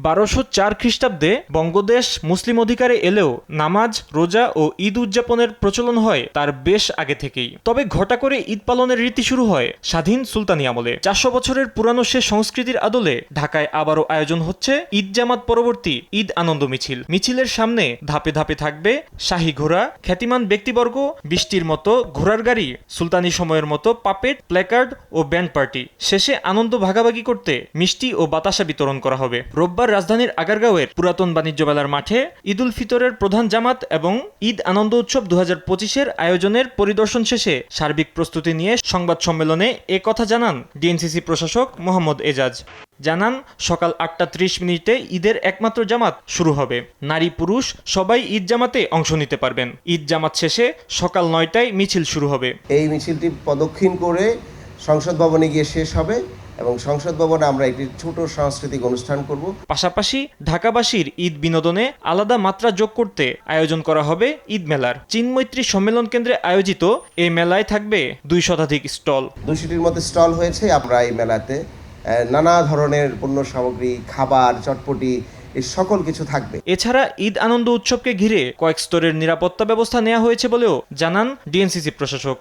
1204 খ্রিস্টাব্দে বঙ্গদেশ মুসলিম অধিকারে এলেও নামাজ, রোজা ও ঈদ উদযাপনের প্রচলন হয় তার বেশ আগে থেকেই। তবে ঘটা করে ঈদ পালনের রীতি শুরু হয় স্বাধীন সুলতানি আমলে। 400 বছরের পুরানো সে সংস্কৃতির আদলে ঢাকায় আবারও আয়োজন হচ্ছে ঈদ জামাত পরবর্তী ঈদ আনন্দ মিছিল। মিছিলের সামনে ধাপে ধাপে থাকবে শাহী ঘোড়া, খ্যাতিমান ব্যক্তিবর্গ, বৃষ্টির মতো ঘোড়ার গাড়ি, সুলতানি সময়ের মতো পাপেট, প্ল্যাকার্ড ও ব্যান্ড পার্টি। শেষে আনন্দ ভাগাভাগি করতে মিষ্টি ও বাতাসা বিতরণ করা হবে। রোববার রাজধানীর আগারগাঁওয়ের পুরাতন বাণিজ্য মেলার মাঠে ঈদ উল ফিতরের প্রধান জামাত এবং ঈদ আনন্দ উৎসব 2025-এর আয়োজনের পরিদর্শন শেষে সার্বিক প্রস্তুতি নিয়ে সংবাদ সম্মেলনে এ কথা জানান ডিএনসিসি প্রশাসক মোহাম্মদ এজাজ। জানান, সকাল 8:30 ঈদের একমাত্র জামাত শুরু হবে। নারী পুরুষ সবাই ঈদ জামাতে অংশ নিতে পারবেন। ঈদ জামাত শেষে সকাল 9টায় মিছিল শুরু হবে। এই মিছিলটি প্রদক্ষিণ করে সংসদ ভবনে গিয়ে শেষ হবে এবং সংসদ ভবনে আমরা একটি ছোট সাংস্কৃতিক অনুষ্ঠান করব। পাশাপাশি ঢাকাবাসীর ঈদ বিনোদনে আলাদা মাত্রা যোগ করতে আয়োজন করা হবে ঈদ মেলার। চীনমৈত্রী সম্মেলন কেন্দ্রে আয়োজিত এই মেলায় থাকবে 200 শতাধিক স্টল। 200টির মতো স্টল হয়েছে। আমরা এই মেলাতে নানা ধরনের পণ্য সামগ্রী, খাবার, চটপটি এই সকল কিছু থাকবে। এছাড়া ঈদ আনন্দ উৎসবকে ঘিরে কয়েক স্তরের নিরাপত্তা ব্যবস্থা নেওয়া হয়েছে বলেও জানান ডিএনসিসি প্রশাসক।